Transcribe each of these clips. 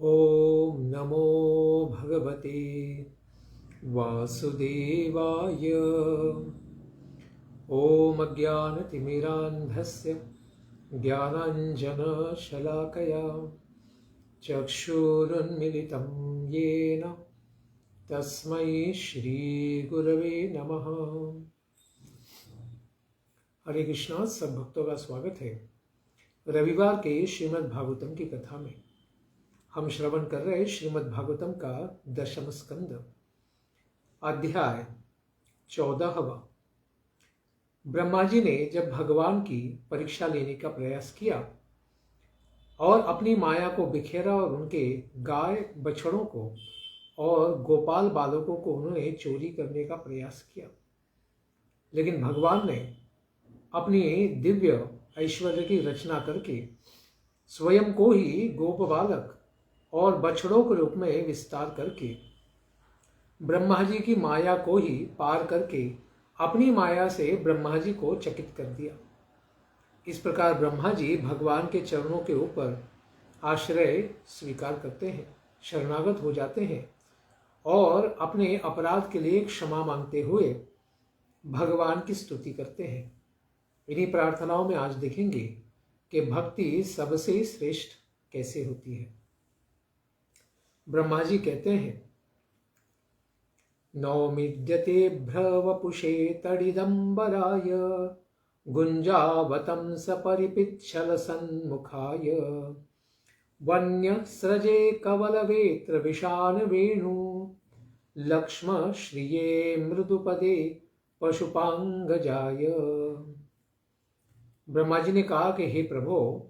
ॐ नमो भगवते वासुदेवाय। ॐ अज्ञानतिमिरान्धस्य ज्ञानाञ्जनशलाकया चक्षुरुन्मिलितं येन तस्मै श्रीगुरवे नमः। हरे कृष्णा। सब भक्तों का स्वागत है रविवार के श्रीमद् भागवतम की कथा में। हम श्रवण कर रहे श्रीमद् भागवतम का 10वां स्कंद, अध्याय 14वां। ब्रह्मा जी ने जब भगवान की परीक्षा लेने का प्रयास किया और अपनी माया को बिखेरा और उनके गाय बछड़ों को और गोपाल बालकों को उन्होंने चोरी करने का प्रयास किया, लेकिन भगवान ने अपनी दिव्य ऐश्वर्य की रचना करके स्वयं को ही गोप बालक और बछड़ों के रूप में विस्तार करके ब्रह्मा जी की माया को ही पार करके अपनी माया से ब्रह्मा जी को चकित कर दिया। इस प्रकार ब्रह्मा जी भगवान के चरणों के ऊपर आश्रय स्वीकार करते हैं, शरणागत हो जाते हैं और अपने अपराध के लिए क्षमा मांगते हुए भगवान की स्तुति करते हैं। इन्हीं प्रार्थनाओं में आज देखेंगे कि भक्ति सबसे श्रेष्ठ कैसे होती है। ब्रह्मा जी कहते हैं, नौमिद्यते भ्रवपुषे तडिदंबराय गुंजावतं सपरिपिच्छल सन्मुखाय वन्यस्रजे कवलवेत्र विशान वेणु लक्ष्म श्रिये मृदुपदे पशुपांगजाय। ब्रह्मा जी ने कहा कि हे प्रभु,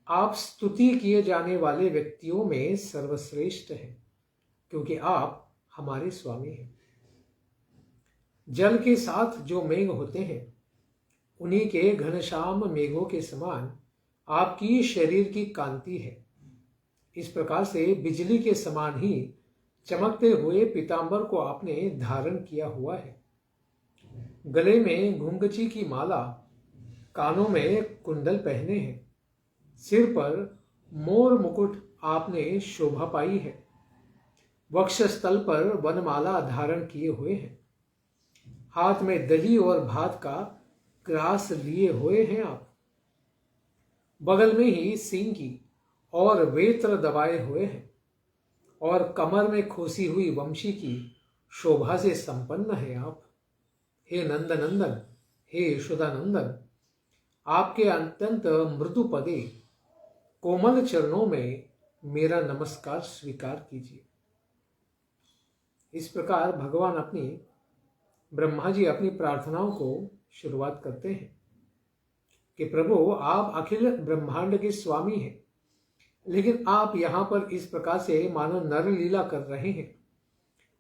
आप स्तुति किए जाने वाले व्यक्तियों में सर्वश्रेष्ठ हैं, क्योंकि आप हमारे स्वामी हैं। जल के साथ जो मेघ होते हैं, उन्हीं के घनश्याम मेघों के समान आपकी शरीर की कांति है। इस प्रकार से बिजली के समान ही चमकते हुए पीतांबर को आपने धारण किया हुआ है। गले में घुंघची की माला, कानों में कुंडल पहने हैं, सिर पर मोर मुकुट आपने शोभा पाई है, वक्षस्थल पर वनमाला धारण किए हुए हैं, हाथ में दही और भात का ग्रास लिए हुए हैं आप, बगल में ही सींगी और वेत्र दबाए हुए हैं और कमर में खोसी हुई वंशी की शोभा से संपन्न है आप। हे नंदनंदन, हे यशोदानंदन, आपके अत्यंत मृदु पदे कोमल चरणों में मेरा नमस्कार स्वीकार कीजिए। इस प्रकार भगवान ब्रह्मा जी अपनी प्रार्थनाओं को शुरुआत करते हैं कि प्रभु, आप अखिल ब्रह्मांड के स्वामी हैं, लेकिन आप यहाँ पर इस प्रकार से मानो नर लीला कर रहे हैं,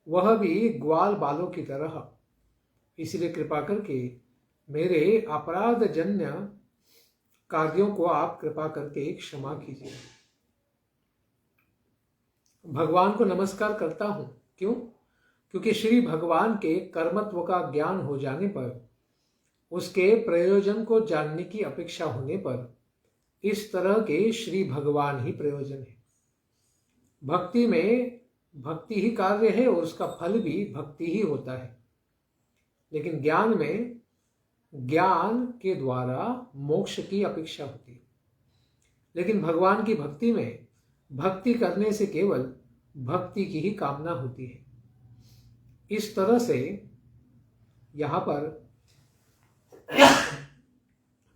वह भी ग्वाल बालों की तरह। इसलिए कृपा करके मेरे अपराध जन्य कार्यों को आप कृपा करके क्षमा कीजिए। भगवान को नमस्कार करता हूं, क्यों? क्योंकि श्री भगवान के कर्मत्व का ज्ञान हो जाने पर, उसके प्रयोजन को जानने की अपेक्षा होने पर, इस तरह के श्री भगवान ही प्रयोजन है। भक्ति में भक्ति ही कार्य है और उसका फल भी भक्ति ही होता है, लेकिन ज्ञान में ज्ञान के द्वारा मोक्ष की अपेक्षा होती है। लेकिन भगवान की भक्ति में भक्ति करने से केवल भक्ति की ही कामना होती है। इस तरह से यहां पर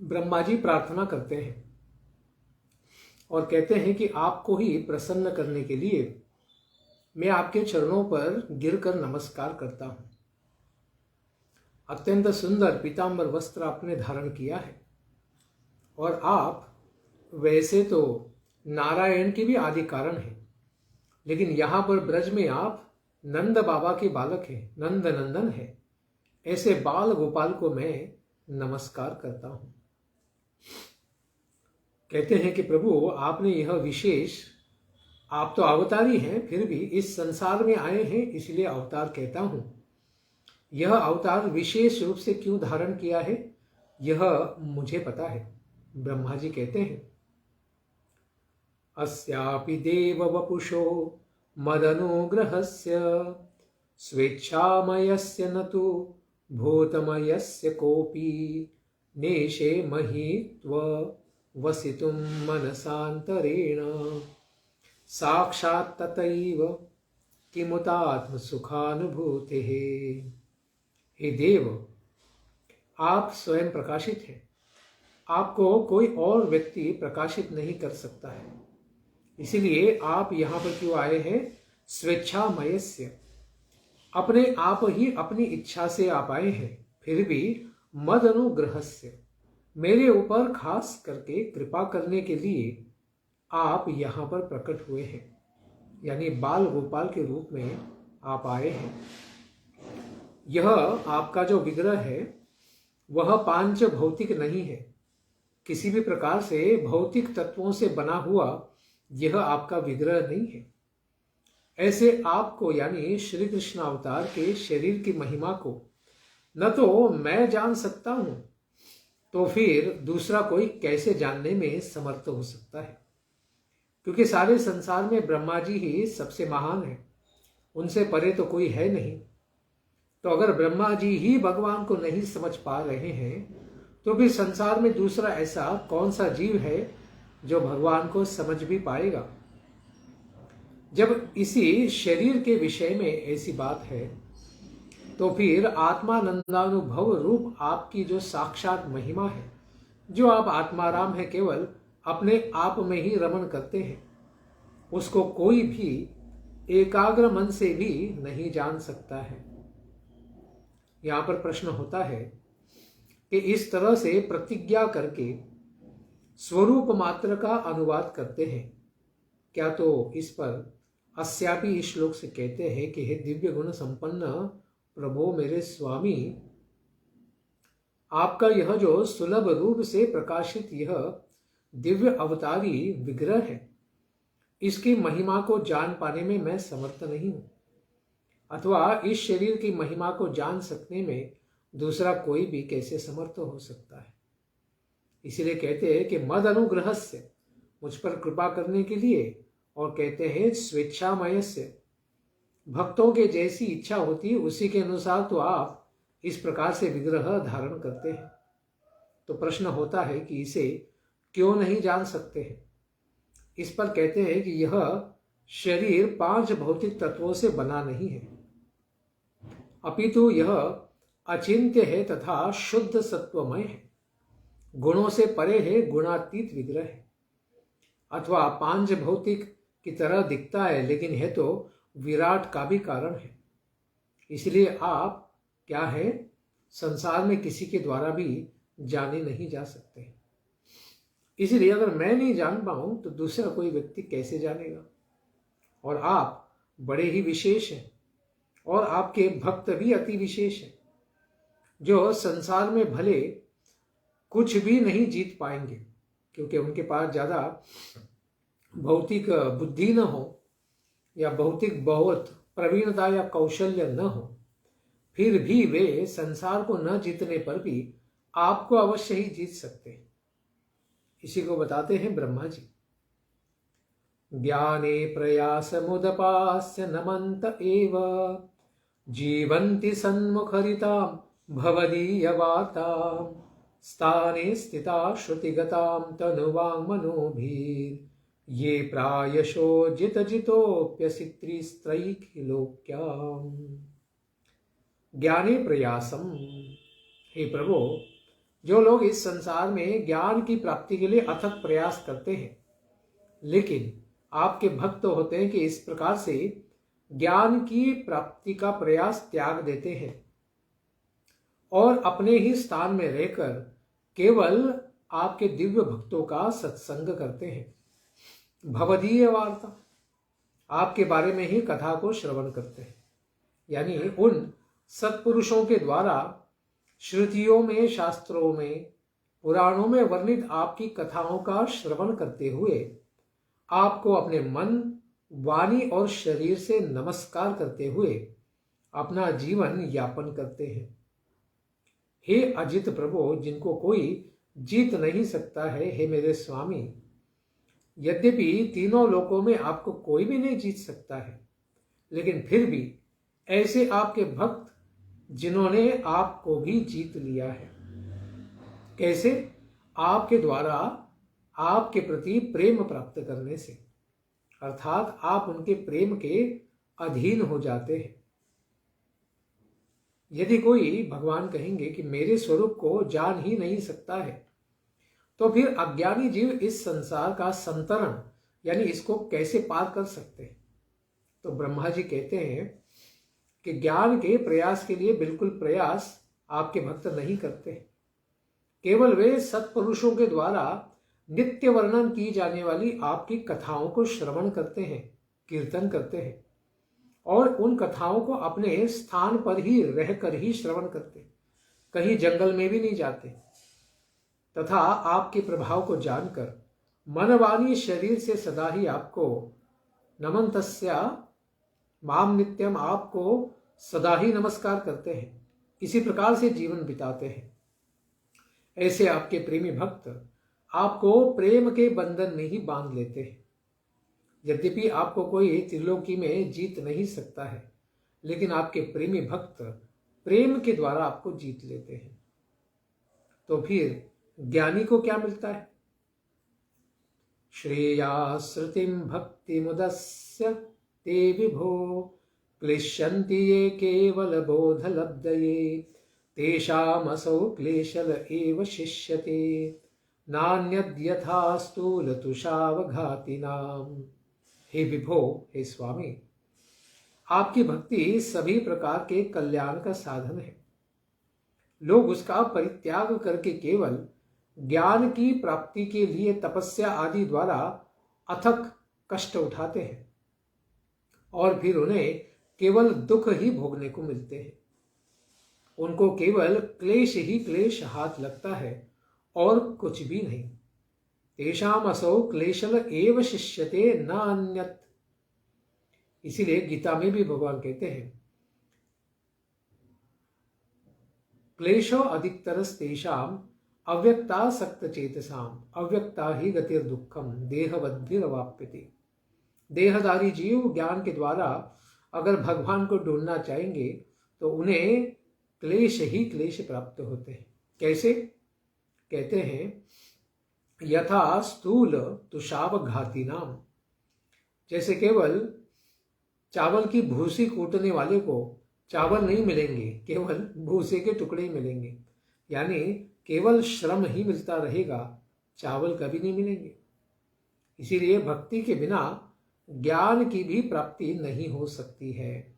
ब्रह्मा जी प्रार्थना करते हैं और कहते हैं कि आपको ही प्रसन्न करने के लिए मैं आपके चरणों पर गिरकर नमस्कार करता हूं। अत्यंत सुंदर पीतांबर वस्त्र आपने धारण किया है और आप वैसे तो नारायण के भी आदि कारण हैं, लेकिन यहां पर ब्रज में आप नंद बाबा के बालक हैं, नंद नंदन है। ऐसे बाल गोपाल को मैं नमस्कार करता हूं। कहते हैं कि प्रभु, आपने यह विशेष, आप तो अवतारी हैं, फिर भी इस संसार में आए हैं, इसलिए अवतार कहता हूं। यह अवतार विशेष रूप से क्यों धारण किया है, यह मुझे पता है। ब्रह्मा जी कहते हैं, अस्यापि देव वपुषो मदनुग्रहस्य स्वेच्छामयस्य न तु भूतमयस्य कोऽपि नेशे महित्व वसितुं मनसान्तरेण साक्षात् तथैव किमुतात्मसुखानुभूतिः। हे देव, आप स्वयं प्रकाशित हैं, आपको कोई और व्यक्ति प्रकाशित नहीं कर सकता है। इसीलिए आप यहाँ पर क्यों आए हैं? स्वेच्छामयस्य, अपने आप ही अपनी इच्छा से आप आए हैं। फिर भी मद अनुग्रहस्य, मेरे ऊपर खास करके कृपा करने के लिए आप यहाँ पर प्रकट हुए हैं, यानी बाल गोपाल के रूप में आप आए हैं। यह आपका जो विग्रह है वह पांच भौतिक नहीं है, किसी भी प्रकार से भौतिक तत्वों से बना हुआ यह आपका विग्रह नहीं है। ऐसे आपको यानी श्री कृष्ण अवतार के शरीर की महिमा को न तो मैं जान सकता हूं, तो फिर दूसरा कोई कैसे जानने में समर्थ हो सकता है? क्योंकि सारे संसार में ब्रह्मा जी ही सबसे महान है, उनसे परे तो कोई है नहीं। तो अगर ब्रह्मा जी ही भगवान को नहीं समझ पा रहे हैं, तो फिर संसार में दूसरा ऐसा कौन सा जीव है जो भगवान को समझ भी पाएगा? जब इसी शरीर के विषय में ऐसी बात है, तो फिर आत्मानंदानुभव रूप आपकी जो साक्षात महिमा है, जो आप आत्माराम है, केवल अपने आप में ही रमण करते हैं, उसको कोई भी एकाग्र मन से भी नहीं जान सकता है। यहां पर प्रश्न होता है कि इस तरह से प्रतिज्ञा करके स्वरूप मात्र का अनुवाद करते हैं, क्या तो इस पर अस्यापि इस श्लोक से कहते हैं कि हे दिव्य गुण संपन्न प्रभो मेरे स्वामी, आपका यह जो सुलभ रूप से प्रकाशित यह दिव्य अवतारी विग्रह है, इसकी महिमा को जान पाने में मैं समर्थ नहीं हूं, अथवा इस शरीर की महिमा को जान सकने में दूसरा कोई भी कैसे समर्थ हो सकता है। इसीलिए कहते हैं कि मद अनुग्रह से, मुझ पर कृपा करने के लिए, और कहते हैं स्वेच्छामय से, भक्तों के जैसी इच्छा होती है उसी के अनुसार तो आप इस प्रकार से विग्रह धारण करते हैं। तो प्रश्न होता है कि इसे क्यों नहीं जान सकते हैं? इस पर कहते हैं कि यह शरीर पांच भौतिक तत्वों से बना नहीं है, अपितु यह अचिंत्य है तथा शुद्ध सत्वमय है, गुणों से परे है, गुणातीत विग्रह है। अथवा पांच भौतिक की तरह दिखता है, लेकिन है तो विराट का भी कारण है। इसलिए आप क्या है, संसार में किसी के द्वारा भी जाने नहीं जा सकते। इसलिए अगर मैं नहीं जान पाऊं तो दूसरा कोई व्यक्ति कैसे जानेगा? और आप बड़े ही विशेष हैं, और आपके भक्त भी अति विशेष हैं, जो संसार में भले कुछ भी नहीं जीत पाएंगे, क्योंकि उनके पास ज्यादा भौतिक बुद्धि न हो या भौतिक बहुत प्रवीणता या कौशल्य न हो, फिर भी वे संसार को न जीतने पर भी आपको अवश्य ही जीत सकते हैं। इसी को बताते हैं ब्रह्मा जी। ज्ञाने प्रयासमुदपास्य नमन्त एव जीवन्ति सन्मुखरितां भवदीयवार्तां स्थाने स्थिता श्रुतिगतां तनुवाङ्मनोभिः ये प्रायशो जितजितोऽप्यसित्रिस्त्रैलोक्याम्। ज्ञाने प्रयासम, हे प्रभु, जो लोग इस संसार में ज्ञान की प्राप्ति के लिए अथक प्रयास करते हैं, लेकिन आपके भक्त होते हैं कि इस प्रकार से ज्ञान की प्राप्ति का प्रयास त्याग देते हैं और अपने ही स्थान में रहकर केवल आपके दिव्य भक्तों का सत्संग करते हैं। भवदीय वार्ता, आपके बारे में ही कथा को श्रवण करते हैं, यानी उन सत्पुरुषों के द्वारा श्रुतियों में, शास्त्रों में, पुराणों में वर्णित आपकी कथाओं का श्रवण करते हुए आपको अपने मन, वाणी और शरीर से नमस्कार करते हुए अपना जीवन यापन करते हैं। हे अजित प्रभु, जिनको कोई जीत नहीं सकता है, हे मेरे स्वामी, यद्यपि तीनों लोकों में आपको कोई भी नहीं जीत सकता है, लेकिन फिर भी ऐसे आपके भक्त जिन्होंने आपको भी जीत लिया है। कैसे? आपके द्वारा आपके प्रति प्रेम प्राप्त करने से, अर्थात आप उनके प्रेम के अधीन हो जाते हैं। यदि कोई भगवान कहेंगे कि मेरे स्वरूप को जान ही नहीं सकता है, तो फिर अज्ञानी जीव इस संसार का संतरण यानी इसको कैसे पार कर सकते हैं? तो ब्रह्मा जी कहते हैं कि ज्ञान के प्रयास के लिए बिल्कुल प्रयास आपके भक्त नहीं करते। केवल वे सत्पुरुषों के द्वारा नित्य वर्णन की जाने वाली आपकी कथाओं को श्रवण करते हैं, कीर्तन करते हैं, और उन कथाओं को अपने स्थान पर ही रहकर ही श्रवण करते, कहीं जंगल में भी नहीं जाते, तथा आपके प्रभाव को जानकर मनवाणी शरीर से सदा ही आपको नमन तस्या माम नित्यम, आपको सदा ही नमस्कार करते हैं। इसी प्रकार से जीवन बिताते हैं। ऐसे आपके प्रेमी भक्त आपको प्रेम के बंधन में ही बांध लेते हैं। यद्यपि आपको कोई त्रिलोकी में जीत नहीं सकता है, लेकिन आपके प्रेमी भक्त प्रेम के द्वारा आपको जीत लेते हैं। तो फिर ज्ञानी को क्या मिलता है? श्रेया श्रुतिम भक्ति मुदस्य ते विभो क्लिश्यन्ति ये केवल बोध लब्धये तेषामसौ क्लेशल एव शिष्यते नान्यद्यथा स्थूल तुषावघातिनाम। हे विभो, हे स्वामी, आपकी भक्ति सभी प्रकार के कल्याण का साधन है। लोग उसका परित्याग करके केवल ज्ञान की प्राप्ति के लिए तपस्या आदि द्वारा अथक कष्ट उठाते हैं और फिर उन्हें केवल दुख ही भोगने को मिलते हैं। उनको केवल क्लेश ही क्लेश हाथ लगता है और कुछ भी नहीं। तेषाम असौ क्लेशल एव शिष्यते न अन्यत्। इसीलिए गीता में भी भगवान कहते हैं क्लेशो अधिकतरस्तेषाम अव्यक्ता सक्त चेतसाम अव्यक्ता ही गतिर दुखम देहवद्भिरवाप्यते। देहधारी जीव ज्ञान के द्वारा अगर भगवान को ढूंढना चाहेंगे तो उन्हें क्लेश ही क्लेश प्राप्त होते हैं। कैसे? कहते हैं यथा स्थूल तुषावघाती नाम। जैसे केवल चावल की भूसी कूटने वाले को चावल नहीं मिलेंगे, केवल भूसे के टुकड़े ही मिलेंगे, यानी केवल श्रम ही मिलता रहेगा, चावल कभी नहीं मिलेंगे। इसीलिए भक्ति के बिना ज्ञान की भी प्राप्ति नहीं हो सकती है।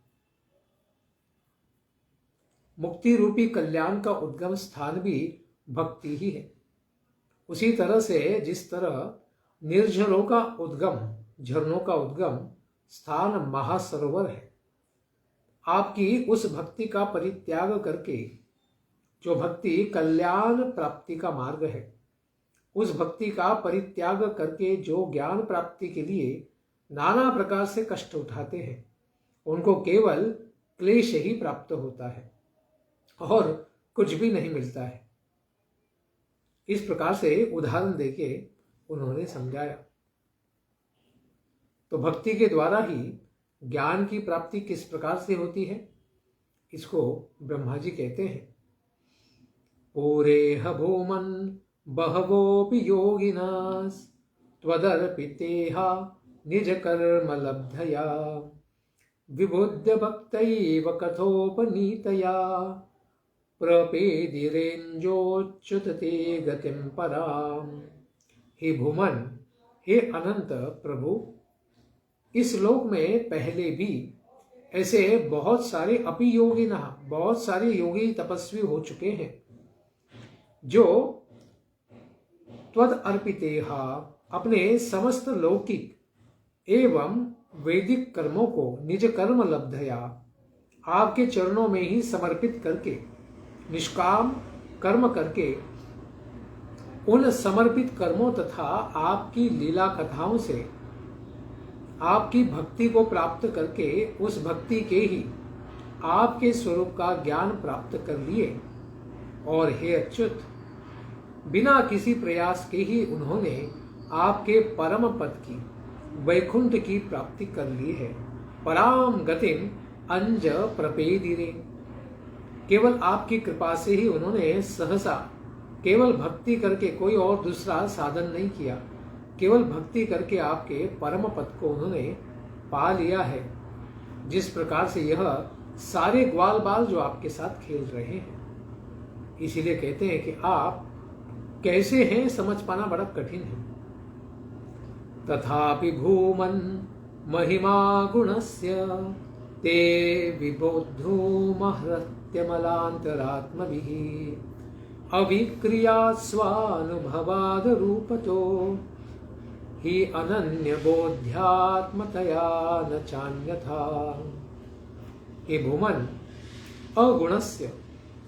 मुक्ति रूपी कल्याण का उद्गम स्थान भी भक्ति ही है। उसी तरह से जिस तरह निर्झरों का उद्गम, झरनों का उद्गम स्थान महासरोवर है, आपकी उस भक्ति का परित्याग करके जो भक्ति कल्याण प्राप्ति का मार्ग है, उस भक्ति का परित्याग करके जो ज्ञान प्राप्ति के लिए नाना प्रकार से कष्ट उठाते हैं, उनको केवल क्लेश ही प्राप्त होता है और कुछ भी नहीं मिलता है। इस प्रकार से उदाहरण देके उन्होंने समझाया। तो भक्ति के द्वारा ही ज्ञान की प्राप्ति किस प्रकार से होती है, इसको ब्रह्मा जी कहते हैं पूरेह भूमन बहवोपि योगिनास त्वदर्पितेहा निज कर्म लब्धया विबुद्ध भक्तैव कथोपनीतया प्रपेदिरेंजोच्युतते गतिम पराम। हे भूमन, हे अनंत प्रभु, इस लोक में पहले भी ऐसे बहुत सारे अपि योगिना, बहुत सारे योगी तपस्वी हो चुके हैं जो त्वद अर्पितेहा अपने समस्त लौकिक एवं वैदिक कर्मों को निज कर्म लब्धया आपके चरणों में ही समर्पित करके, निष्काम कर्म करके, उन समर्पित कर्मों तथा आपकी लीला कथाओं से आपकी भक्ति को प्राप्त करके उस भक्ति के ही आपके स्वरूप का ज्ञान प्राप्त कर लिए। और हे अच्युत, बिना किसी प्रयास के ही उन्होंने आपके परम पद की, वैकुंठ की प्राप्ति कर ली है। पराम गतिम अंज प्रपेदिरे, केवल आपकी कृपा से ही उन्होंने सहसा, केवल भक्ति करके, कोई और दूसरा साधन नहीं किया, केवल भक्ति करके आपके परम पद को उन्होंने पा लिया है। जिस प्रकार से यह सारे ग्वाल बाल जो आपके साथ खेल रहे हैं, इसीलिए कहते हैं कि आप कैसे हैं समझ पाना बड़ा कठिन है। तथापि भूमन महिमा गुणस्य ते विबोद्धूमहृत्यमलान्तरात्मभिः अविक्रियात् स्वानुभवाद रूपतो हि अनन्य बोध्यात्मतया न चान्यथा। हे भूमन, अगुणस्य,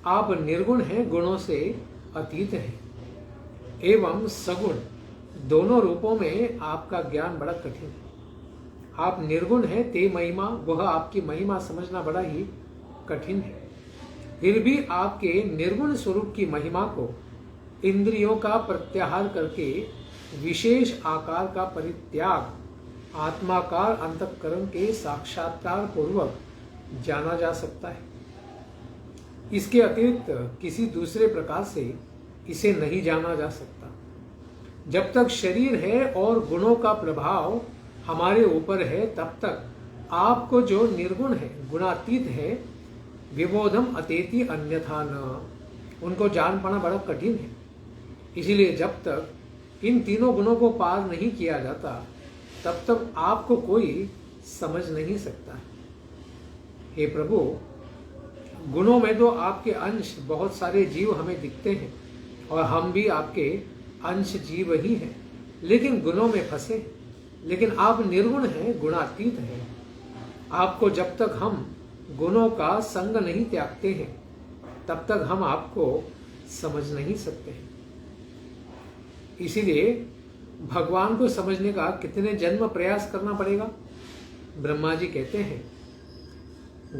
आप निर्गुण हैं, गुणों से अतीत हैं, एवं सगुण, दोनों रूपों में आपका ज्ञान बड़ा कठिन है। आप निर्गुण हैं, ते महिमा, वह आपकी महिमा समझना बड़ा ही कठिन है। फिर भी आपके निर्गुण स्वरूप की महिमा को इंद्रियों का प्रत्याहार करके विशेष आकार का परित्याग, आत्माकार अंतःकरण के साक्षात्कार पूर्वक जाना जा सकता है। इसके अतिरिक्त किसी दूसरे प्रकार से इसे नहीं जाना जा सकता। जब तक शरीर है और गुणों का प्रभाव हमारे ऊपर है, तब तक आपको जो निर्गुण है, गुणातीत है, विबोधम अतेति अन्यथा न, उनको जान पाना बड़ा कठिन है। इसीलिए जब तक इन तीनों गुणों को पार नहीं किया जाता, तब तक आपको कोई समझ नहीं सकता। हे प्रभु, गुणों में तो आपके अंश, बहुत सारे जीव हमें दिखते हैं और हम भी आपके अंश जीव ही हैं, लेकिन गुणों में फंसे। लेकिन आप निर्गुण हैं, गुणातीत हैं। आपको जब तक हम गुणों का संग नहीं त्यागते हैं, तब तक हम आपको समझ नहीं सकते हैं। इसीलिए भगवान को समझने का कितने जन्म प्रयास करना पड़ेगा। ब्रह्मा जी कहते हैं,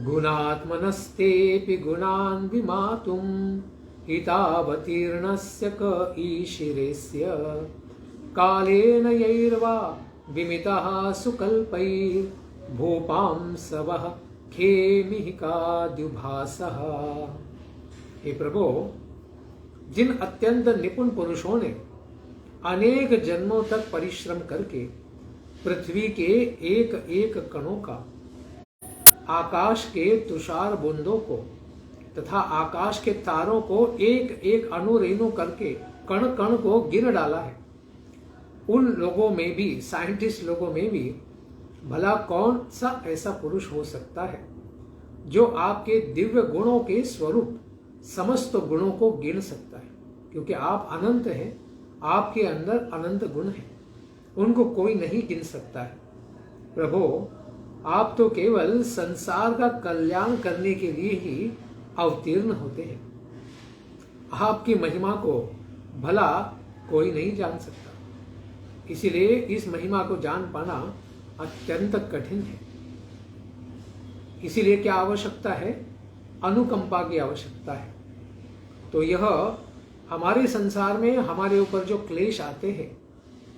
गुणात्मनस्तेपि गुणान् विमातुं हितावतीर्णस्य क ईशिरेस्य कालेन यैर्वा विमितः सुकल्पैर्भूपांसवः खेमिहिकाद्युभासः। हे प्रभु, जिन अत्यंत निपुण पुरुषों ने अनेक जन्मों तक परिश्रम करके पृथ्वी के एक एक कणों का, आकाश के तुषार बूंदों को तथा आकाश के तारों को एक एक अणुरेणु करके कण कण को गिर डाला है, उन लोगों में भी, साइंटिस्ट लोगों में भी भला कौन सा ऐसा पुरुष हो सकता है जो आपके दिव्य गुणों के स्वरूप समस्त गुणों को गिन सकता है। क्योंकि आप अनंत हैं, आपके अंदर अनंत गुण हैं, उनको कोई नहीं गिन सकता है। प्रभु, आप तो केवल संसार का कल्याण करने के लिए ही अवतीर्ण होते हैं। आपकी महिमा को भला कोई नहीं जान सकता। इसीलिए इस महिमा को जान पाना अत्यंत कठिन है। इसीलिए क्या आवश्यकता है? अनुकंपा की आवश्यकता है। तो यह हमारे संसार में हमारे ऊपर जो क्लेश आते हैं,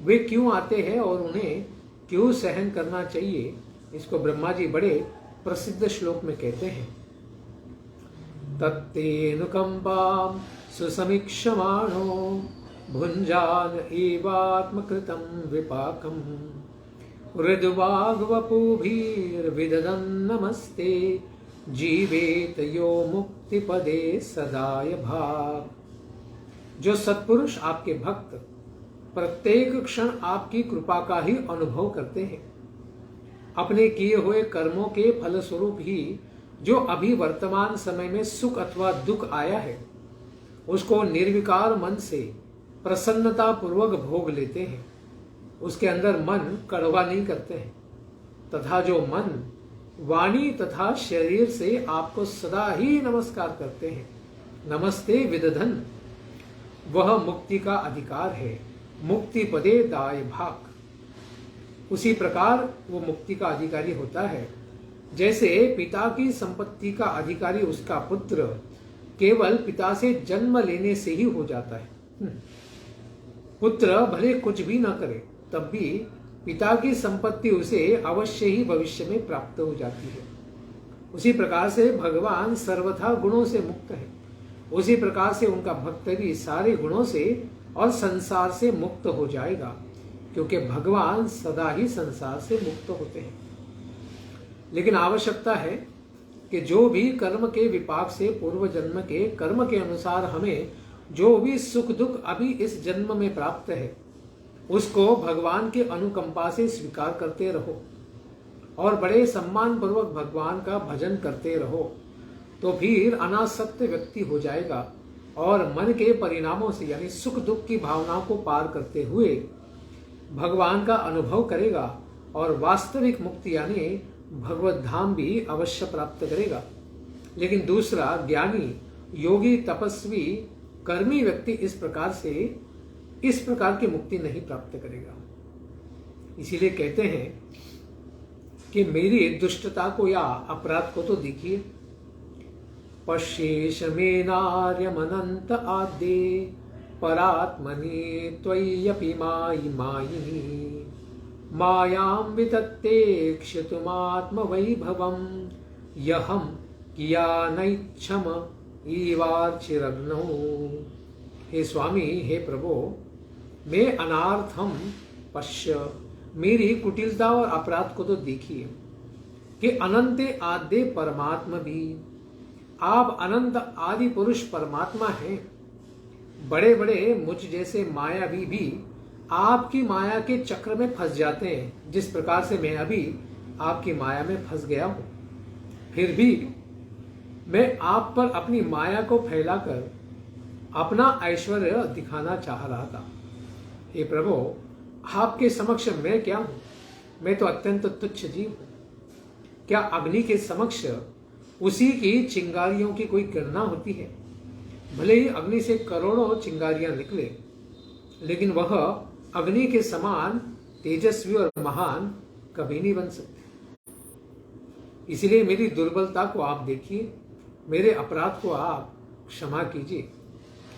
वे क्यों आते हैं और उन्हें क्यों सहन करना चाहिए, इसको ब्रह्मा जी बड़े प्रसिद्ध श्लोक में कहते हैं। तत्तेऽनुकंपां सुसमीक्षमाणो भुञ्जान एवात्मकृतं विपाकम् मृदुवाग्वपुभिर्विदधन् नमस्ते जीवेत यो मुक्तिपदे सदाय भाग। जो सत्पुरुष आपके भक्त प्रत्येक क्षण आपकी कृपा का ही अनुभव करते हैं, अपने किए हुए कर्मों के फलस्वरूप ही जो अभी वर्तमान समय में सुख अथवा दुख आया है, उसको निर्विकार मन से प्रसन्नता पूर्वक भोग लेते हैं। उसके अंदर मन कड़वा नहीं करते हैं, तथा जो मन वाणी तथा शरीर से आपको सदा ही नमस्कार करते हैं, नमस्ते विदधन, वह मुक्ति का अधिकार है। मुक्ति पदे दाय भाग। उसी प्रकार वो मुक्ति का अधिकारी होता है जैसे पिता की संपत्ति का अधिकारी उसका पुत्र केवल पिता से जन्म लेने से ही हो जाता है। पुत्र भले कुछ भी न करे तब भी पिता की संपत्ति उसे अवश्य ही भविष्य में प्राप्त हो जाती है। उसी प्रकार से भगवान सर्वथा गुणों से मुक्त है। उसी प्रकार से उनका भक्त भी सारे गुणों से और संसार से मुक्त हो जाएगा, क्योंकि भगवान सदा ही संसार से मुक्त होते हैं। लेकिन आवश्यकता है कि जो भी कर्म के विपाक से पूर्व जन्म के कर्म के अनुसार हमें जो भी सुख दुख अभी इस जन्म में प्राप्त है, उसको भगवान के अनुकंपा से स्वीकार करते रहो और बड़े सम्मान पूर्वक भगवान का भजन करते रहो, तो फिर अनासक्त व्यक्ति हो जाएगा और मन के परिणामों से यानी सुख दुख की भावनाओं को पार करते हुए भगवान का अनुभव करेगा और वास्तविक मुक्ति यानी भगवत धाम भी अवश्य प्राप्त करेगा। लेकिन दूसरा ज्ञानी, योगी, तपस्वी, कर्मी व्यक्ति इस प्रकार की मुक्ति नहीं प्राप्त करेगा। इसीलिए कहते हैं कि मेरी दुष्टता को या अपराध को तो देखिए। पश्येश में नार्यमनंत आद्ये परात्मनि त्वय्यपि मायि मायिनी मायां वितत्ते क्षितुमात्मवैभवं यहं कियानैच्छम ईवार्चिरग्नौ। हे स्वामी, हे प्रभु, मैं अनार्थम पश्य, मेरी कुटिलता और अपराध को तो देखिए कि अनंते आद्य परमात्मा भी, आप अनंत आदि पुरुष परमात्मा हैं। बड़े बड़े मुझ जैसे मायावी भी आपकी माया के चक्र में फंस जाते हैं, जिस प्रकार से मैं अभी आपकी माया में फंस गया हूं। फिर भी मैं आप पर अपनी माया को फैलाकर अपना ऐश्वर्य दिखाना चाह रहा था। हे प्रभु, आपके समक्ष मैं क्या हूं? मैं तो अत्यंत तुच्छ जीव हूं। क्या अग्नि के समक्ष उसी की चिंगारियों की कोई गणना होती है? भले ही अग्नि से करोड़ों चिंगारियां निकले, लेकिन वह अग्नि के समान तेजस्वी और महान कभी नहीं बन सकते। इसलिए मेरी दुर्बलता को आप देखिए, मेरे अपराध को आप क्षमा कीजिए।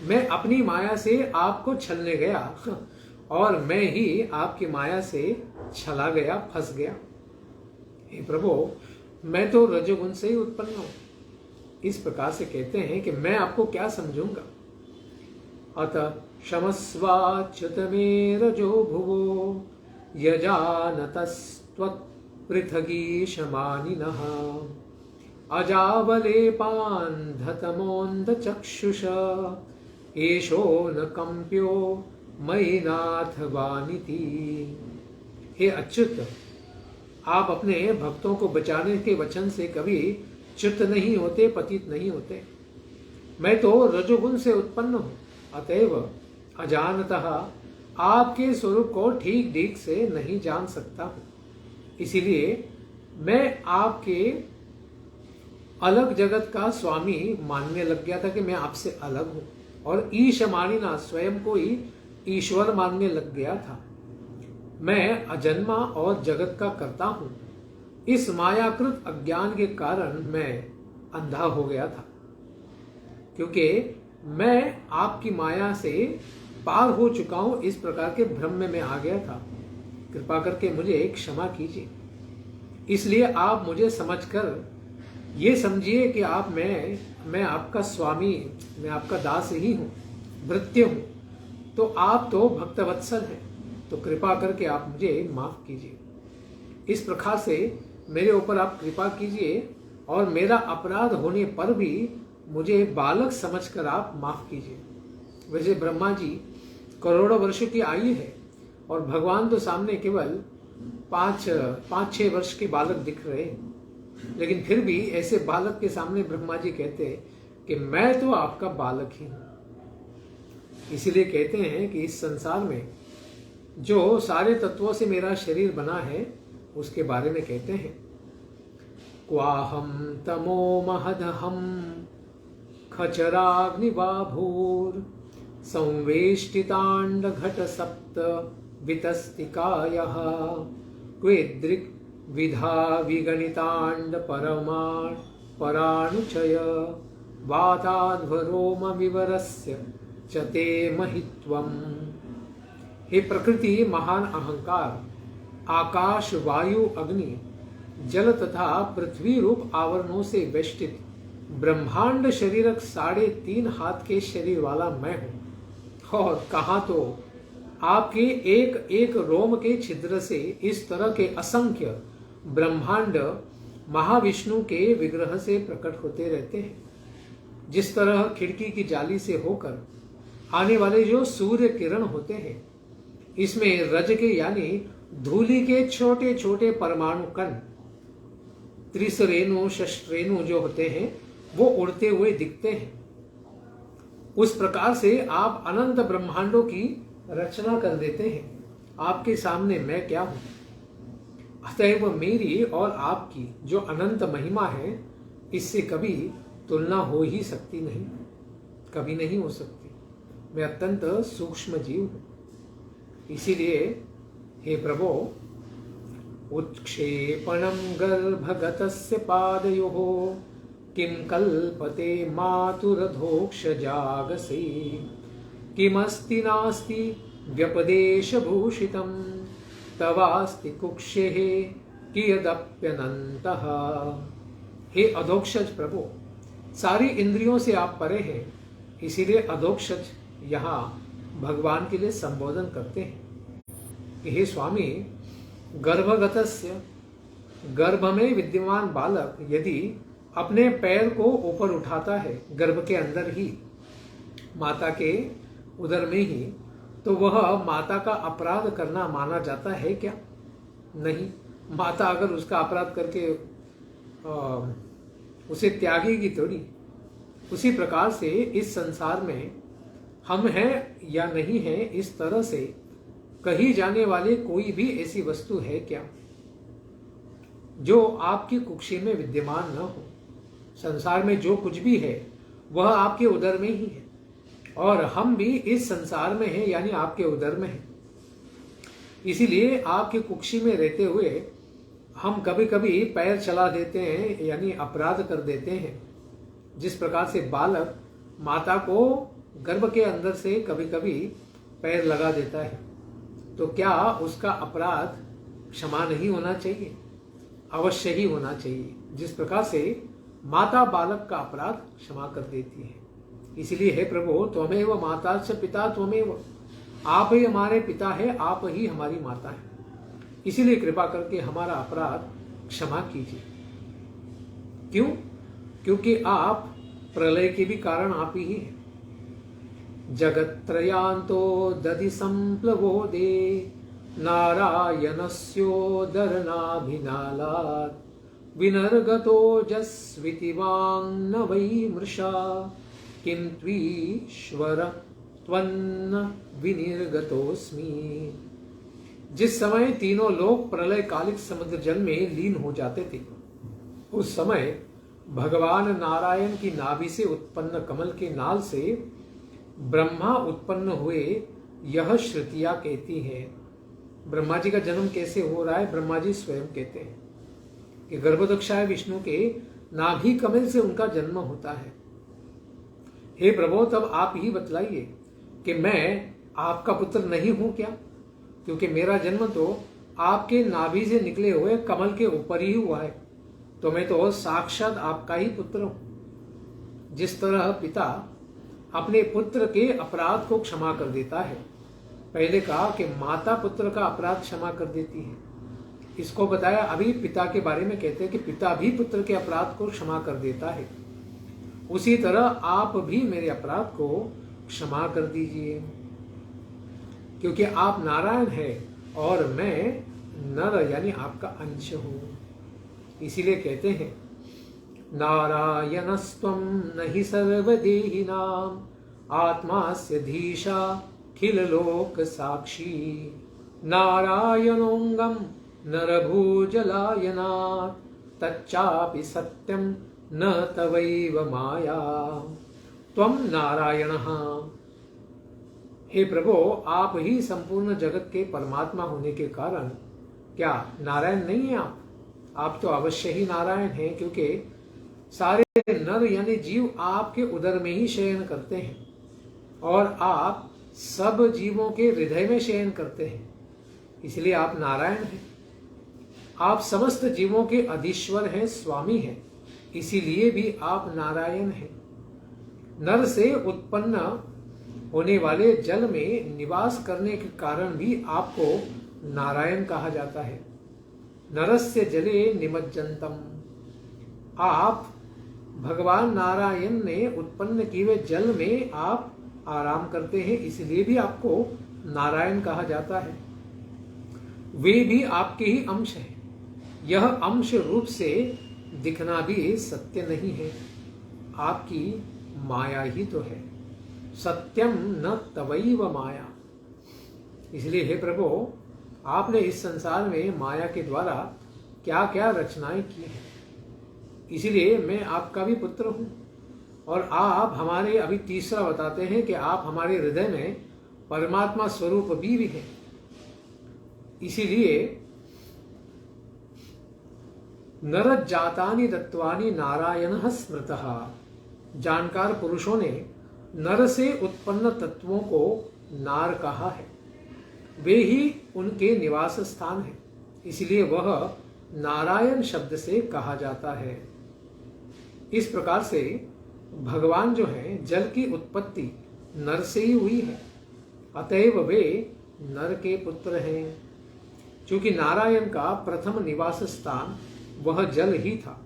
मैं अपनी माया से आपको छलने गया और मैं ही आपकी माया से छला गया, फंस गया। हे प्रभु, मैं तो रजोगुण से ही उत्पन्न हूं। इस प्रकार से कहते हैं कि मैं आपको क्या समझूंगा। अतः क्षमस्वाच्युत मे रजो भुवो यजानतस्त्वत्पृथगीशमानिनः अजावलेपान्धतमोऽन्धचक्षुष एषो न कंप्यो मयि नाथ वानिति। हे अच्युत, आप अपने भक्तों को बचाने के वचन से कभी च्युत नहीं होते, पतित नहीं होते। मैं तो रजोगुण से उत्पन्न हूं, अतएव अजानतः आपके स्वरूप को ठीक ठीक से नहीं जान सकता हूं। इसीलिए मैं आपके अलग जगत का स्वामी मानने लग गया था कि मैं आपसे अलग हूं, और ईश मानिना, स्वयं को ही ईश्वर मानने लग गया था। मैं अजन्मा और जगत का कर्ता हूं। इस मायाकृत अज्ञान के कारण मैं अंधा हो गया था, क्योंकि मैं आपकी माया से पार हो चुका हूं। इस प्रकार के भ्रम में मैं आ गया था। कृपा करके मुझे क्षमा कीजिए। इसलिए आप मुझे समझकर ये समझिए कि मैं आपका स्वामी, मैं आपका दास ही हूं, भृत्य हूं। तो आप तो भक्तवत्सल हैं, तो कृपा करके आप मुझे माफ कीजिए। इस प्रकार से मेरे ऊपर आप कृपा कीजिए और मेरा अपराध होने पर भी मुझे बालक समझकर आप माफ कीजिए। वैसे ब्रह्मा जी करोड़ों वर्षों की आयु है और भगवान तो सामने केवल 5-6 वर्ष के बालक दिख रहे हैं, लेकिन फिर भी ऐसे बालक के सामने ब्रह्मा जी कहते हैं कि मैं तो आपका बालक ही हूं। इसीलिए कहते हैं कि इस संसार में जो सारे तत्वों से मेरा शरीर बना है, उसके बारे में कहते हैं, क्वाहम तमो महदहम खचराग्निवाभूर संवेष्टितांड घट सप्त वितस्तिकायः क्वेद्रिक विधा विगणितांड परमाण परानुचय वाताध्वरोम विवरस्य चते महित्वम्। हे प्रकृति महान अहंकार, आकाश, वायु, अग्नि, जल तथा पृथ्वी रूप आवरणों से वेष्टित ब्रह्मांड शरीरक 3.5 हाथ के शरीर वाला मैं हूं। और कहा तो आपके एक एक रोम के छिद्र से इस तरह के असंख्य ब्रह्मांड महाविष्णु के विग्रह से प्रकट होते रहते हैं। जिस तरह खिड़की की जाली से होकर आने वाले जो सूर्य किरण होते हैं, इसमें रज के यानी धूलि के छोटे छोटे परमाणु कण, त्रिसरेणु शस्त्रेणु जो होते हैं, वो उड़ते हुए दिखते हैं। उस प्रकार से आप अनंत ब्रह्मांडों की रचना कर देते हैं। आपके सामने मैं क्या हूं? अतएव मेरी और आपकी जो अनंत महिमा है, इससे कभी तुलना हो ही सकती नहीं, कभी नहीं हो सकती। मैं अत्यंत सूक्ष्म जीव हूं। इसीलिए हे प्रभो, उत्क्षेपणम गर्भगतस्य पादयोः किम कल्पते मातुरधोक्ष जागसे किमस्ति नास्ति व्यपदेशभूषितं तवास्ति कुक्षेः कियदप्यनन्तः। हे अधोक्षज प्रभु, सारी इंद्रियों से आप परे हैं, इसीलिए अधोक्षज यहाँ भगवान के लिए संबोधन करते हैं कि हे स्वामी, गर्भगतस्य, गर्भ में विद्यमान बालक यदि अपने पैर को ऊपर उठाता है, गर्भ के अंदर ही, माता के उदर में ही, तो वह माता का अपराध करना माना जाता है क्या? नहीं। माता अगर उसका अपराध करके उसे त्यागेगी थोड़ी। उसी प्रकार से इस संसार में हम हैं या नहीं हैं, इस तरह से कही जाने वाले कोई भी ऐसी वस्तु है क्या जो आपकी कुक्षी में विद्यमान न हो? संसार में जो कुछ भी है वह आपके उदर में ही है, और हम भी इस संसार में हैं, यानी आपके उदर में हैं। इसीलिए आपकी कुक्षी में रहते हुए हम कभी कभी पैर चला देते हैं, यानी अपराध कर देते हैं। जिस प्रकार से बालक माता को गर्भ के अंदर से कभी कभी पैर लगा देता है, तो क्या उसका अपराध क्षमा नहीं होना चाहिए? अवश्य ही होना चाहिए। जिस प्रकार से माता बालक का अपराध क्षमा कर देती है। इसलिए हे प्रभु, त्वमेव माता च पिता त्वमेव, आप ही हमारे पिता है, आप ही हमारी माता है। इसीलिए कृपा करके हमारा अपराध क्षमा कीजिए। क्यों? क्योंकि आप प्रलय के भी कारण आप ही हैं। जगत्त्रयांतो दधि संप्लवो दे नारायणस्योदरनाभिनालात् विनर्गतोजस्विति वाङ् न वै मृषा किं त्वीश्वर त्वन्न विनिर्गतोऽस्मि। जिस समय तीनों लोग प्रलय कालिक समुद्र जल में लीन हो जाते थे, उस समय भगवान नारायण की नाभि से उत्पन्न कमल के नाल से ब्रह्मा उत्पन्न हुए, यह श्रुतियां कहती हैं। ब्रह्मा जी का जन्म कैसे हो रहा है? ब्रह्मा जी स्वयं कहते हैं कि गर्भोदक्षाय विष्णु के नाभि कमल से उनका जन्म होता है। हे प्रभु, तब आप ही बतलाइए कि मैं आपका पुत्र नहीं हूं क्या? क्योंकि मेरा जन्म तो आपके नाभि से निकले हुए कमल के ऊपर ही हुआ है, तो मैं तो साक्षात आपका ही पुत्र हूं। जिस तरह पिता अपने पुत्र के अपराध को क्षमा कर देता है, पहले कहा कि माता पुत्र का अपराध क्षमा कर देती है, इसको बताया। अभी पिता के बारे में कहते हैं कि पिता भी पुत्र के अपराध को क्षमा कर देता है। उसी तरह आप भी मेरे अपराध को क्षमा कर दीजिए, क्योंकि आप नारायण हैं और मैं नर यानी आपका अंश हूं। इसीलिए कहते हैं नारायणस्त्वं न हि सर्वदेहिनां आत्मास्य धीशा खिल लोक साक्षी नारायणोऽंगं नरभूजलायनात् तच्चापि सत्यं न तवैव माया त्वं नारायणः। हे प्रभु, आप ही संपूर्ण जगत के परमात्मा होने के कारण क्या नारायण नहीं है आप तो अवश्य ही नारायण हैं, क्योंकि सारे नर यानी जीव आपके उदर में ही शयन करते हैं और आप सब जीवों के हृदय में शयन करते हैं, इसलिए आप नारायण हैं। आप समस्त जीवों के अधीश्वर हैं, स्वामी हैं, इसीलिए भी आप नारायण हैं। नर से उत्पन्न होने वाले जल में निवास करने के कारण भी आपको नारायण कहा जाता है। नरस्य जले निमज्जनतम। आप भगवान नारायण ने उत्पन्न किए हुए जल में आप आराम करते हैं, इसलिए भी आपको नारायण कहा जाता है। वे भी आपके ही अंश हैं। यह अंश रूप से दिखना भी सत्य नहीं है, आपकी माया ही तो है। सत्यम न तवैव माया। इसलिए हे प्रभु, आपने इस संसार में माया के द्वारा क्या क्या रचनाएं की हैं, इसलिए मैं आपका भी पुत्र हूं। और आप हमारे, अभी तीसरा बताते हैं कि आप हमारे हृदय में परमात्मा स्वरूप भी हैं। इसीलिए नर जातानि तत्वानि नारायण स्मृतः। जानकार पुरुषों ने नर से उत्पन्न तत्वों को नार कहा है, वे ही उनके निवास स्थान है, इसलिए वह नारायण शब्द से कहा जाता है। इस प्रकार से भगवान जो है, जल की उत्पत्ति नर से ही हुई है, अतएव वे नर के पुत्र हैं। क्योंकि नारायण का प्रथम निवास स्थान वह जल ही था,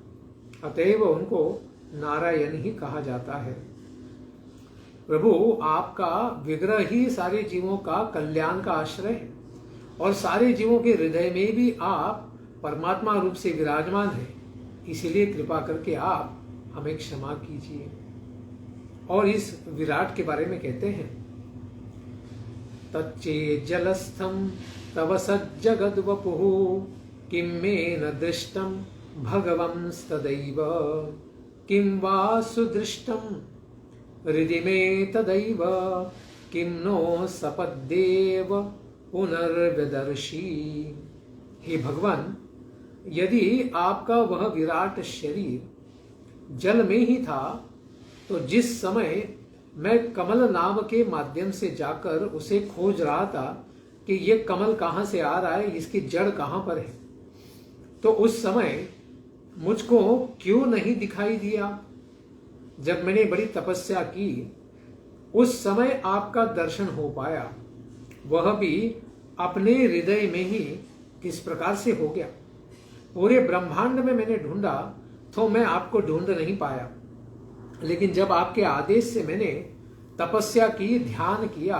अतएव उनको नारायण ही कहा जाता है। प्रभु, आपका विग्रह ही सारे जीवों का कल्याण का आश्रय है, और सारे जीवों के हृदय में भी आप परमात्मा रूप से विराजमान हैं, इसीलिए कृपा करके आप हमें क्षमा कीजिए। और इस विराट के बारे में कहते हैं, तच्चे जलस्थम तव सज्जगद्वपुः किं मे न दृष्टं भगवंस्तदैव किं वा सुदृष्टं हृदि मे तदैव किं नो सपद्देव पुनर्विदर्शी। हे भगवान, यदि आपका वह विराट शरीर जल में ही था, तो जिस समय मैं कमल नाम के माध्यम से जाकर उसे खोज रहा था कि ये कमल कहाँ से आ रहा है, इसकी जड़ कहाँ पर है, तो उस समय मुझको क्यों नहीं दिखाई दिया? जब मैंने बड़ी तपस्या की, उस समय आपका दर्शन हो पाया, वह भी अपने हृदय में ही किस प्रकार से हो गया। पूरे ब्रह्मांड में मैंने ढूंढा तो मैं आपको ढूंढ नहीं पाया, लेकिन जब आपके आदेश से मैंने तपस्या की, ध्यान किया,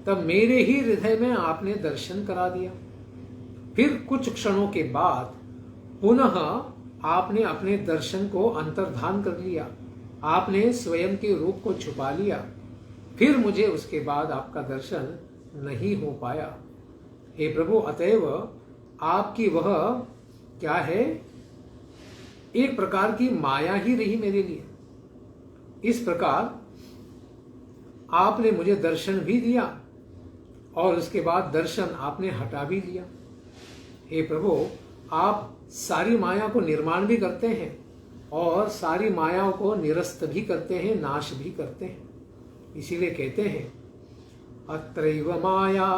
तब मेरे ही हृदय में आपने दर्शन करा दिया। फिर कुछ क्षणों के बाद पुनः आपने अपने दर्शन को अंतर्धान कर लिया, आपने स्वयं के रूप को छुपा लिया, फिर मुझे उसके बाद आपका दर्शन नहीं हो पाया। हे प्रभु, अतएव आपकी वह क्या है, एक प्रकार की माया ही रही मेरे लिए। इस प्रकार आपने मुझे दर्शन भी दिया और उसके बाद दर्शन आपने हटा भी लिया। हे प्रभु, आप सारी माया को निर्माण भी करते हैं और सारी मायाओं को निरस्त भी करते हैं, नाश भी करते हैं। इसीलिए कहते हैं, अत्रैव माया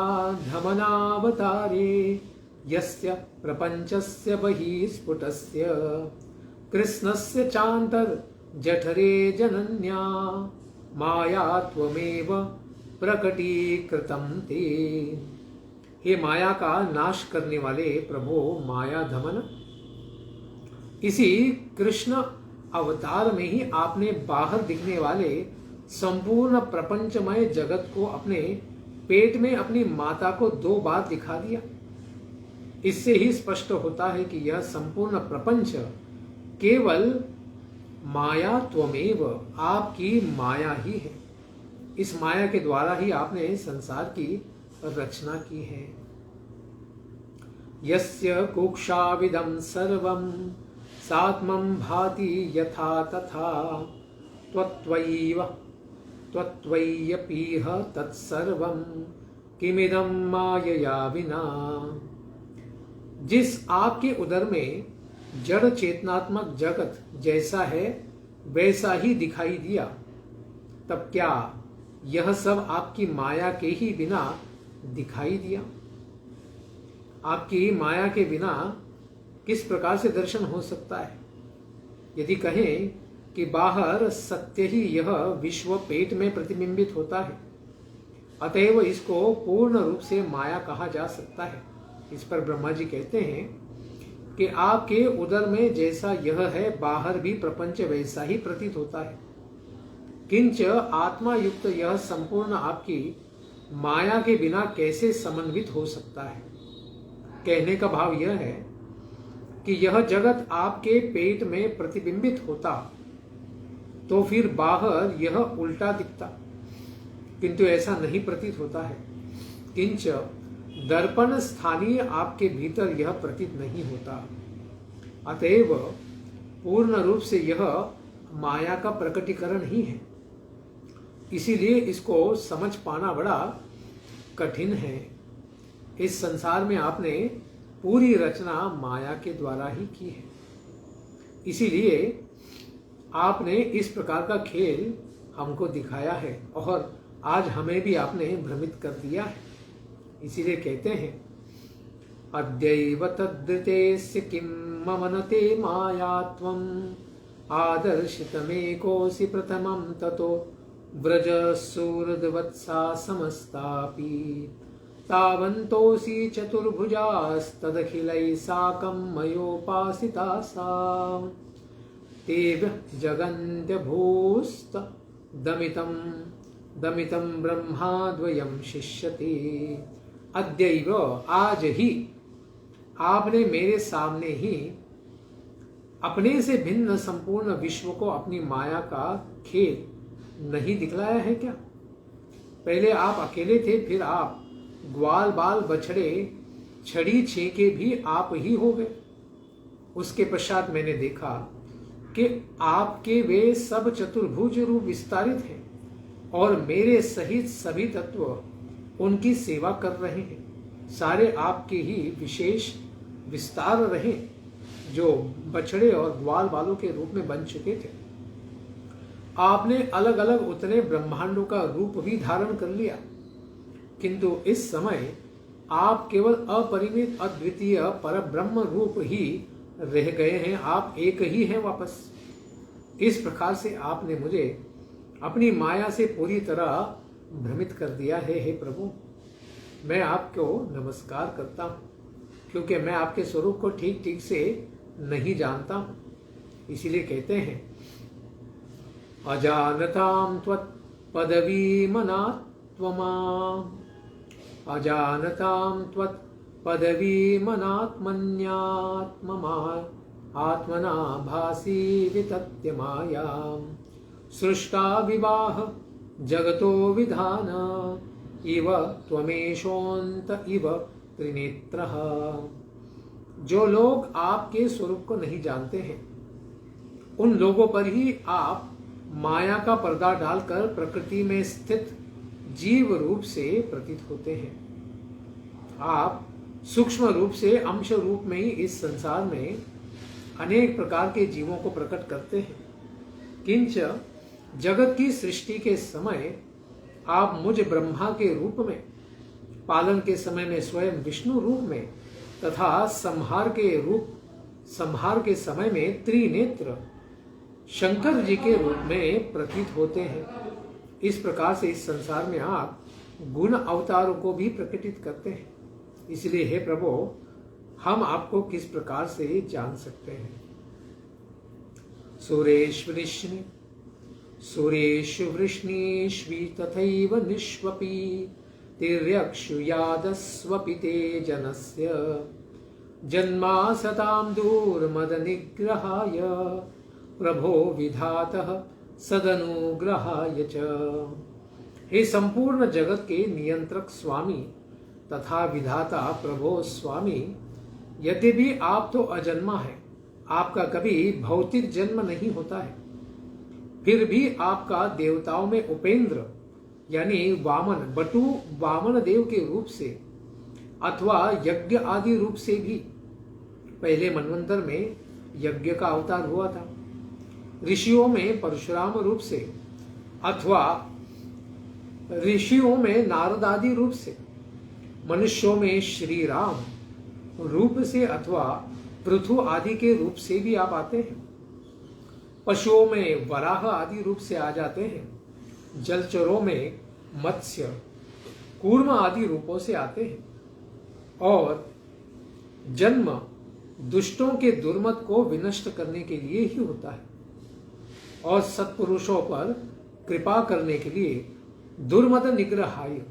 धमनावतारे यस्य प्रपंचस्य बहिः स्फुटस्य कृष्णस्य चान्तर जठरे जनन्या माया त्वमेव प्रकटीकृतं ते। हे माया का नाश करने वाले प्रभु माया धमन, इसी कृष्ण अवतार में ही आपने बाहर दिखने वाले संपूर्ण प्रपंचमय जगत को अपने पेट में अपनी माता को 2 बार दिखा दिया। इससे ही स्पष्ट होता है कि यह संपूर्ण प्रपंच केवल माया त्वमेव, आपकी माया ही है। इस माया के द्वारा ही आपने संसार की रचना की है। यस्य कुक्षाविदं सर्वं सात्मं भाति यथा तथा त्वत्त्वय्यपीह तत्सर्वं किमिदं मायया विना। जिस आपके उदर में जड़ चेतनात्मक जगत जैसा है वैसा ही दिखाई दिया, तब क्या यह सब आपकी माया के ही बिना दिखाई दिया। आपकी माया के बिना किस प्रकार से दर्शन हो सकता है? यदि कहें कि बाहर सत्य ही यह विश्व पेट में प्रतिबिंबित होता है, अतएव इसको पूर्ण रूप से माया कहा जा सकता है। इस पर ब्रह्मा जी कहते हैं कि आपके उदर में जैसा यह है, बाहर भी प्रपंच वैसा ही प्रतीत होता है। किंच आत्मा युक्त यह संपूर्ण आपकी माया के बिना कैसे समन्वित हो सकता है? कहने का भाव यह है कि यह जगत आपके पेट में प्रतिबिंबित होता तो फिर बाहर यह उल्टा दिखता, किंतु ऐसा नहीं प्रतीत होता है। किंच दर्पण स्थानीय आपके भीतर यह प्रतीत नहीं होता, अतएव पूर्ण रूप से यह माया का प्रकटीकरण ही है। इसीलिए इसको समझ पाना बड़ा कठिन है। इस संसार में आपने पूरी रचना माया के द्वारा ही की है, इसीलिए आपने इस प्रकार का खेल हमको दिखाया है और आज हमें भी आपने भ्रमित कर दिया है। इसीलिए कहते हैं, अद्यैव तद्ऋतेस्य किं ममनते मायात्वम् आदर्शितमेकोऽसि प्रथमं ततो व्रजसूरद्वत्सा समस्तापि तावन्तोऽसि चतुर्भुजास्तदखिलैः साकं मयोपासिता सा तेभ्यः दमितं ब्रह्माद्वयं शिष्यते। अद्यैव आज ही आपने मेरे सामने ही अपने से भिन्न संपूर्ण विश्व को अपनी माया का खेल नहीं दिखलाया है क्या? पहले आप अकेले थे, फिर आप ग्वाल बाल बछड़े छड़ी छेके भी आप ही हो गए। उसके पश्चात मैंने देखा कि आपके वे सब चतुर्भुज रूप विस्तारित हैं और मेरे सहित सभी तत्व उनकी सेवा कर रहे हैं। सारे आपके ही विशेष विस्तार रहे जो बछड़े और ग्वाल बालों के रूप में बन चुके थे। आपने अलग अलग उतने ब्रह्मांडों का रूप भी धारण कर लिया, किंतु इस समय आप केवल अपरिमित अद्वितीय पर ब्रह्म रूप ही रह गए हैं। आप एक ही हैं वापस। इस प्रकार से आपने मुझे अपनी माया से पूरी तरह भ्रमित कर दिया है। हे प्रभु, मैं आपको नमस्कार करता हूँ, क्योंकि मैं आपके स्वरूप को ठीक ठीक से नहीं जानता हूँ। इसीलिए कहते हैं, अजानतां त्वत्पदवीमनात्ममाम् अजानतां त्वत्पदवीमनात्मन्यात्मना भासी वितत्य मायां सृष्टा विवाह जगतो विधान इव त्वमेषोऽन्त इव त्रिनेत्रः। जो लोग आपके स्वरूप को नहीं जानते हैं, उन लोगों पर ही आप माया का पर्दा डालकर प्रकृति में स्थित जीव रूप से प्रतीत होते हैं। आप सूक्ष्म रूप से अंश रूप में ही इस संसार में अनेक प्रकार के जीवों को प्रकट करते हैं। किंच जगत की सृष्टि के समय आप मुझ ब्रह्मा के रूप में, पालन के समय में स्वयं विष्णु रूप में तथा संहार के समय में त्रिनेत्र शंकर जी के रूप में प्रतीत होते हैं। इस प्रकार से इस संसार में आप गुण अवतारों को भी प्रकटित करते हैं। इसलिए हे प्रभु, हम आपको किस प्रकार से जान सकते हैं? सुरेषु वृष्णीष्वि तथैव निष्वपि तिर्यक्षुयादस्वपि ते जनस्य जन्मा सतां दूर्मदनिग्रहाय प्रभो विधातः सदनुग्रहाय च। हे संपूर्ण जगत के नियंत्रक स्वामी तथा विधाता प्रभो स्वामी, यद्यपि आप तो अजन्मा है, आपका कभी भौतिक जन्म नहीं होता है, फिर भी आपका देवताओं में उपेंद्र यानी वामन बटु वामन देव के रूप से अथवा यज्ञ आदि रूप से भी पहले मनवंतर में यज्ञ का अवतार हुआ था। ऋषियों में परशुराम रूप से अथवा ऋषियों में नारद आदि रूप से, मनुष्यों में श्री राम रूप से अथवा पृथु आदि के रूप से भी आप आते हैं। पशुओं में वराह आदि रूप से आ जाते हैं। जलचरों में मत्स्य, कूर्म आदि रूपों से आते हैं। और जन्म दुष्टों के दुर्मत को विनष्ट करने के लिए ही होता है और सत्पुरुषों पर कृपा करने के लिए दुर्मत निग्रहाय,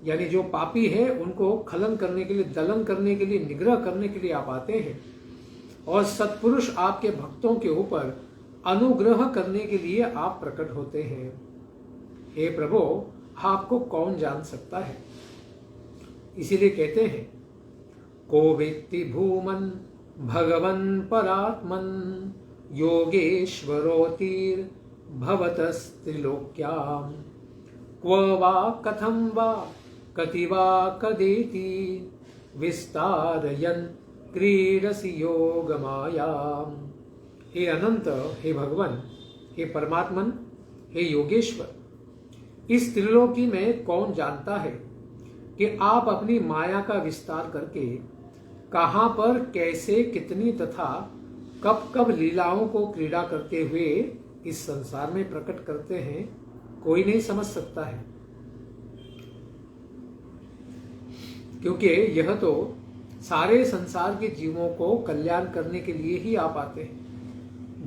यानी जो पापी है उनको खलन करने के लिए, दलन करने के लिए, निग्रह करने के लिए आप आते हैं। और सत्पुरुष आपके भक्तों के ऊपर अनुग्रह करने के लिए आप प्रकट होते हैं। हे प्रभु, आपको कौन जान सकता है? इसीलिए कहते हैं, को वेत्ति भूमन भगवन् परात्मन् योगेश्वरोतीर भवतस्त्रिलोक्याम् क्व वा कथं वा कति वा कदेति विस्तारयन् क्रीडसि योगमायाम्। हे अनंत, हे भगवान, हे परमात्मन, हे योगेश्वर, इस त्रिलोकी में कौन जानता है कि आप अपनी माया का विस्तार करके कहां पर, कैसे, कितनी तथा कब कब लीलाओं को क्रीड़ा करते हुए इस संसार में प्रकट करते हैं, कोई नहीं समझ सकता है। क्योंकि यह तो सारे संसार के जीवों को कल्याण करने के लिए ही आप आते हैं,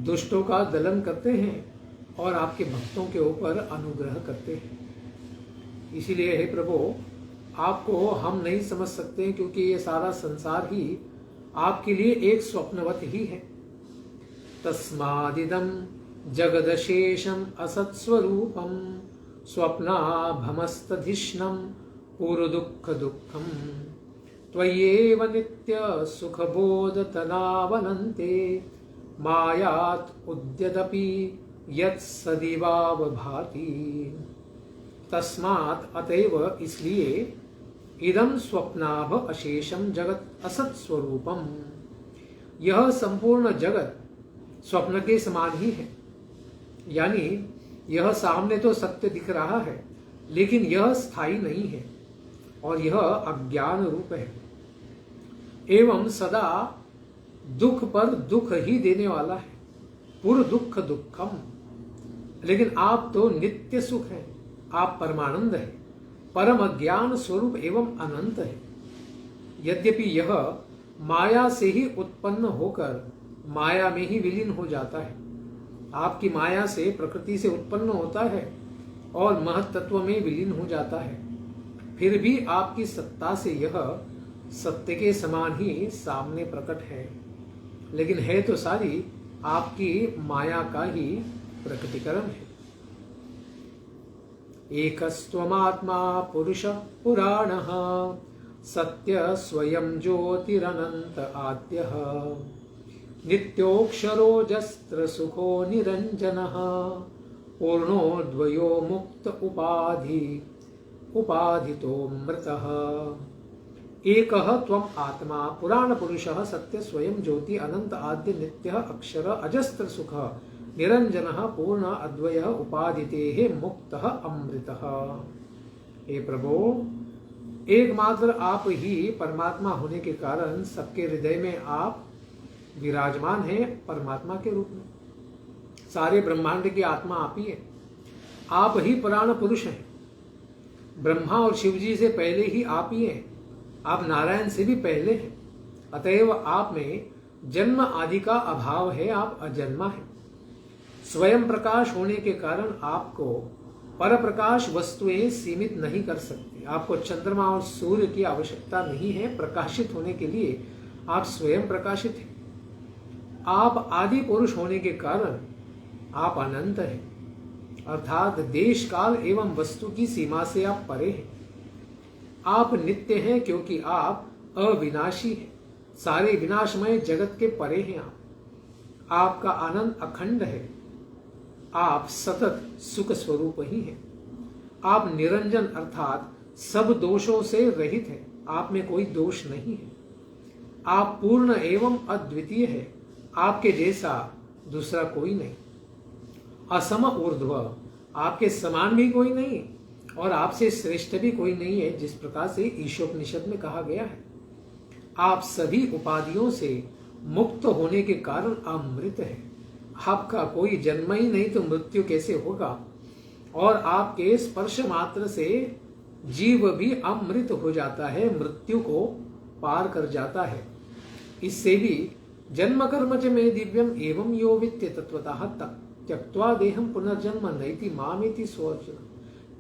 दुष्टों का दलन करते हैं और आपके भक्तों के ऊपर अनुग्रह करते हैं। इसीलिए हे प्रभु, आपको हम नहीं समझ सकते, क्योंकि ये सारा संसार ही आपके लिए एक स्वप्नवत ही है। तस्मादिदं जगदशेषम असत्स्वरूपम स्वप्नाभमस्तधिष्णं पूर्वदुःख दुःखम त्वय्येव नित्य सुखबोधतनावनन्ते मायात् उद्यदपि यत्सदिवाव भाति। तस्मात्, अतएव इसलिए, इदं स्वप्नाभ अशेषम जगत असत स्वरूपम, यह संपूर्ण जगत स्वप्न के समान ही है। यानी यह सामने तो सत्य दिख रहा है, लेकिन यह स्थायी नहीं है और यह अज्ञान रूप है एवं सदा दुख पर दुख ही देने वाला है। पुर दुख दुखम, लेकिन आप तो नित्य सुख हैं, आप परमानंद है, परम अज्ञान स्वरूप एवं अनंत है। यद्यपि यह माया से ही उत्पन्न होकर माया में ही विलीन हो जाता है, आपकी माया से प्रकृति से उत्पन्न होता है और महत्त्व में विलीन हो जाता है, फिर भी आपकी सत्ता से यह सत्य के समान ही सामने प्रकट है, लेकिन है तो सारी आपकी माया का ही प्रकटीकरण है। एकस्त्वमात्मा पुरुष पुराणः सत्य स्वयं ज्योतिरनंत आद्यः नित्योक्षरोजस्त्र सुखो निरंजनः पूर्णोद्वयो मुक्त उपाधितोऽमृतः। एकः त्वम् आत्मा पुराण पुरुषः सत्य स्वयं ज्योति अनंत आद्य नित्य अक्षर अजस्त्र सुख निरंजनः पूर्ण अद्वयः उपाधितेः मुक्तः अमृतः। हे प्रभु, एकमात्र आप ही परमात्मा होने के कारण सबके हृदय में आप विराजमान हैं परमात्मा के रूप में। सारे ब्रह्मांड की आत्मा आप ही है, आप ही पुराण पुरुष हैं। ब्रह्मा और शिव जी से पहले ही आप ही हैं, आप नारायण से भी पहले हैं। अतएव आप में जन्म आदि का अभाव है, आप अजन्मा हैं। स्वयं प्रकाश होने के कारण आपको पर प्रकाश वस्तुएं सीमित नहीं कर सकती। आपको चंद्रमा और सूर्य की आवश्यकता नहीं है प्रकाशित होने के लिए, आप स्वयं प्रकाशित हैं। आप आदि पुरुष होने के कारण आप अनंत हैं, अर्थात देश काल एवं वस्तु की सीमा से आप परे हैं। आप नित्य हैं क्योंकि आप अविनाशी हैं, सारे विनाशमय जगत के परे हैं। आपका आनंद अखंड है, आप सतत सुख स्वरूप ही हैं। आप निरंजन अर्थात सब दोषों से रहित हैं, आप में कोई दोष नहीं है। आप पूर्ण एवं अद्वितीय है, आपके जैसा दूसरा कोई नहीं। असम ऊर्ध्व, आपके समान भी कोई नहीं और आपसे श्रेष्ठ भी कोई नहीं है, जिस प्रकार से ईशोपनिषद में कहा गया है। आप सभी उपाधियों से मुक्त होने के कारण अमृत है। आपका कोई जन्म ही नहीं तो मृत्यु कैसे होगा? और आपके स्पर्श मात्र से जीव भी अमृत हो जाता है, मृत्यु को पार कर जाता है। इससे भी जन्म कर्म च मे दिव्यम एवं यो वित्य तत्वतः त्यक्त्वा देहम पुनर्जन्म नैति मामेति सोचना।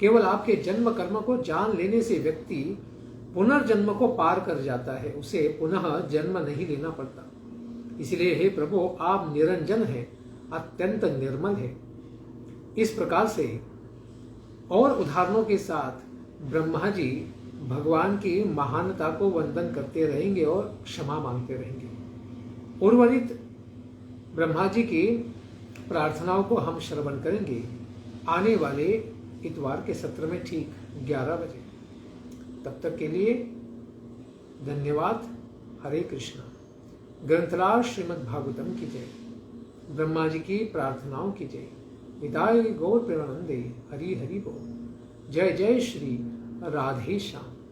केवल आपके जन्म कर्म को जान लेने से व्यक्ति पुनर्जन्म को पार कर जाता है, उसे पुनः जन्म नहीं लेना पड़ता। इसलिए हे प्रभु, आप निरंजन हैं, अत्यंत निर्मल है। इस प्रकार से और उदाहरणों के साथ ब्रह्मा जी भगवान की महानता को वंदन करते रहेंगे और क्षमा मांगते रहेंगे। उर्वरित ब्रह्मा जी की प्रार्थनाओं को हम श्रवण करेंगे आने वाले इतवार के सत्र में ठीक 11 बजे। तब तक के लिए धन्यवाद। हरे कृष्णा। ग्रंथराज श्रीमद् भागवतम की जय। ब्रह्मा जी की प्रार्थनाओं की जय। विदाय गौर प्रेमानंदे। हरि हरि बोल। जय जय श्री राधे श्याम।